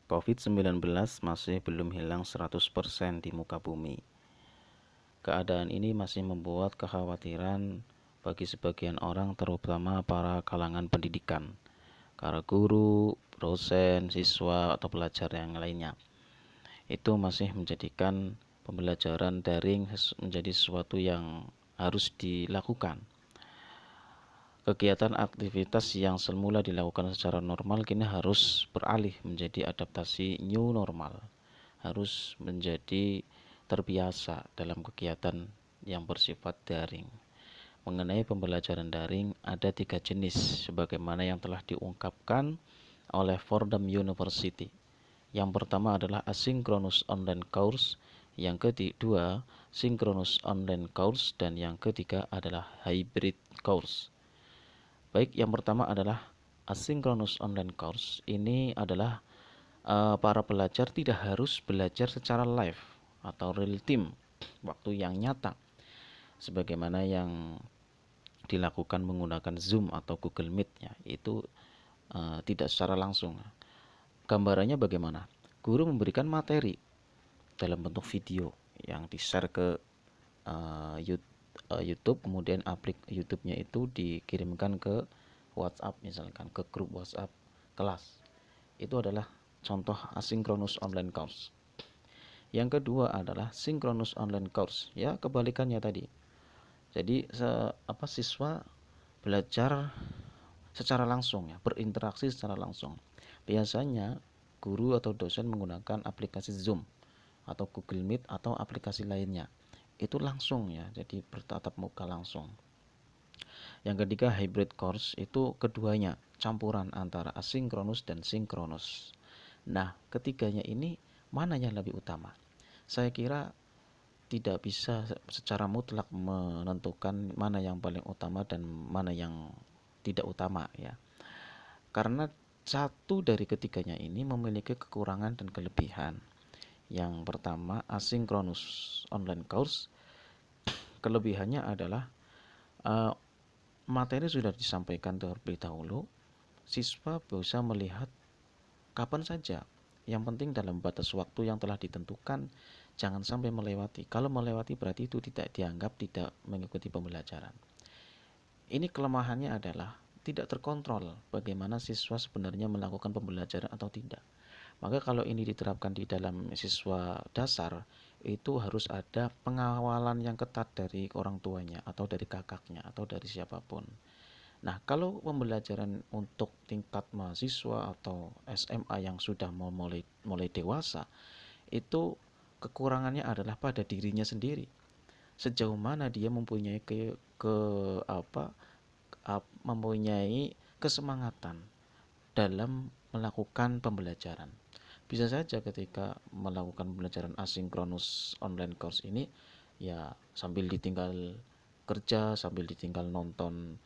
COVID-19 masih belum hilang 100% di muka bumi. Keadaan ini masih membuat kekhawatiran bagi sebagian orang, terutama para kalangan pendidikan, para guru, dosen, siswa, atau pelajar yang lainnya. Itu masih menjadikan pembelajaran daring menjadi sesuatu yang harus dilakukan. Kegiatan aktivitas yang semula dilakukan secara normal kini harus beralih menjadi adaptasi new normal, harus menjadi terbiasa dalam kegiatan yang bersifat daring. Mengenai pembelajaran daring, ada 3 jenis sebagaimana yang telah diungkapkan oleh Fordham University. Yang pertama adalah asynchronous online course, yang kedua synchronous online course, dan yang ketiga adalah hybrid course. Baik, yang pertama adalah asynchronous online course. Ini adalah para pelajar tidak harus belajar secara live atau real time, waktu yang nyata, sebagaimana yang dilakukan menggunakan Zoom atau Google Meet ya, itu tidak secara langsung. Gambarannya bagaimana? Guru memberikan materi dalam bentuk video yang di-share ke YouTube, kemudian YouTube-nya itu dikirimkan ke WhatsApp, misalkan ke grup WhatsApp kelas. Itu adalah contoh asynchronous online course. Yang kedua adalah synchronous online course, ya kebalikannya tadi. Jadi siswa belajar secara langsung ya, berinteraksi secara langsung. Biasanya guru atau dosen menggunakan aplikasi Zoom atau Google Meet atau aplikasi lainnya. Itu langsung ya, jadi bertatap muka langsung. Yang ketiga hybrid course, itu keduanya campuran antara asinkronus dan sinkronus. Nah, ketiganya ini mana yang lebih utama? Saya kira tidak bisa secara mutlak menentukan mana yang paling utama dan mana yang tidak utama ya. Karena satu dari ketiganya ini memiliki kekurangan dan kelebihan. Yang pertama, asynchronous online course, kelebihannya adalah materi sudah disampaikan terlebih dahulu, siswa bisa melihat kapan saja. Yang penting dalam batas waktu yang telah ditentukan, jangan sampai melewati. Kalau melewati berarti itu tidak dianggap tidak mengikuti pembelajaran. Ini kelemahannya adalah tidak terkontrol bagaimana siswa sebenarnya melakukan pembelajaran atau tidak. Maka kalau ini diterapkan di dalam siswa dasar, itu harus ada pengawalan yang ketat dari orang tuanya atau dari kakaknya atau dari siapapun. Nah, kalau pembelajaran untuk tingkat mahasiswa atau SMA yang sudah mulai dewasa, itu kekurangannya adalah pada dirinya sendiri. Sejauh mana dia mempunyai mempunyai kesemangatan dalam melakukan pembelajaran. Bisa saja ketika melakukan pembelajaran asinkronus online course ini ya sambil ditinggal kerja, sambil ditinggal nonton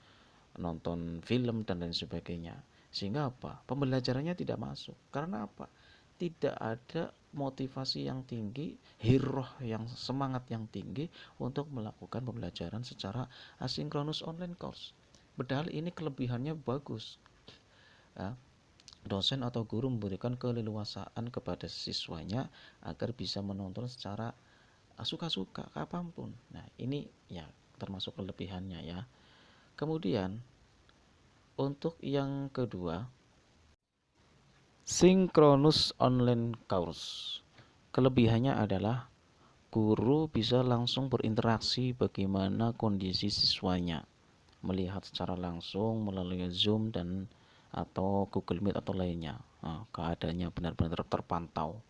film dan lain sebagainya. Sehingga apa? Pembelajarannya tidak masuk. Karena apa? Tidak ada motivasi yang tinggi, hiroh yang semangat yang tinggi untuk melakukan pembelajaran secara asinkronus online course. Padahal ini kelebihannya bagus. Ya, dosen atau guru memberikan keleluasaan kepada siswanya agar bisa menonton secara suka-suka kapanpun. Nah, ini ya termasuk kelebihannya ya. Kemudian untuk yang kedua, synchronous online course. Kelebihannya adalah guru bisa langsung berinteraksi bagaimana kondisi siswanya, melihat secara langsung melalui Zoom dan atau Google Meet atau lainnya. Keadaannya benar-benar terpantau.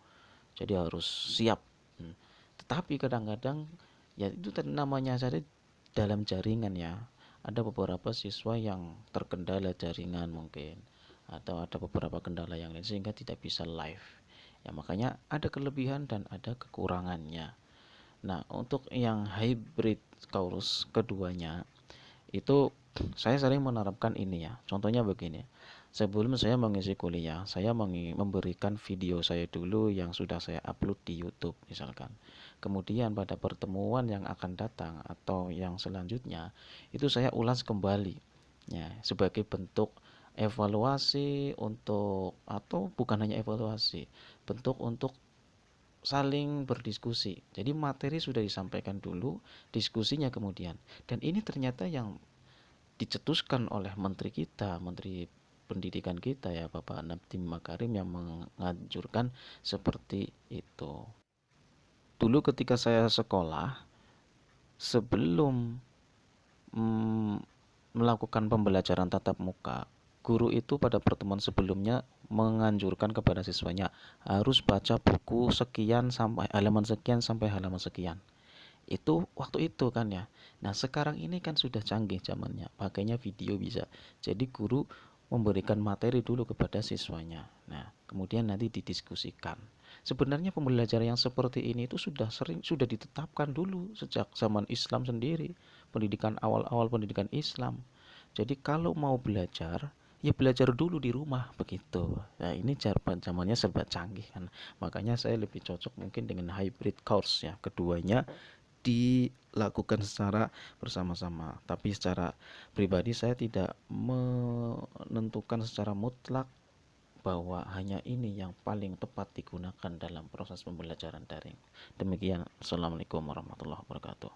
Jadi harus siap. Tetapi kadang-kadang ya itu namanya saja dalam jaringan ya. Ada beberapa siswa yang terkendala jaringan mungkin, atau ada beberapa kendala yang lain sehingga tidak bisa live. Ya makanya ada kelebihan dan ada kekurangannya. Nah, untuk yang hybrid course keduanya itu saya sering menerapkan ini ya. Contohnya begini. Sebelum saya mengisi kuliah, saya memberikan video saya dulu yang sudah saya upload di YouTube misalkan. Kemudian pada pertemuan yang akan datang atau yang selanjutnya, itu saya ulas kembali ya, sebagai bentuk evaluasi untuk, atau bukan hanya evaluasi, bentuk untuk saling berdiskusi. Jadi materi sudah disampaikan dulu, diskusinya kemudian. Dan ini ternyata yang dicetuskan oleh menteri kita, menteri pendidikan kita ya, Bapak Nadiem Makarim, yang menganjurkan seperti itu. Dulu ketika saya sekolah, sebelum mm, melakukan pembelajaran tatap muka, guru itu pada pertemuan sebelumnya menganjurkan kepada siswanya harus baca buku sekian sampai halaman sekian. Itu waktu itu kan ya. Nah, sekarang ini kan sudah canggih zamannya, pakainya video bisa. Jadi guru memberikan materi dulu kepada siswanya. Nah, kemudian nanti didiskusikan. Sebenarnya pembelajaran yang seperti ini itu sudah ditetapkan dulu sejak zaman Islam sendiri, pendidikan awal-awal pendidikan Islam. Jadi kalau mau belajar, ya belajar dulu di rumah begitu. Nah, ini zamannya serba canggih kan. Makanya saya lebih cocok mungkin dengan hybrid course ya. Keduanya dilakukan secara bersama-sama. Tapi secara pribadi saya tidak menentukan secara mutlak bahwa hanya ini yang paling tepat digunakan dalam proses pembelajaran daring. Demikian, Assalamualaikum warahmatullahi wabarakatuh.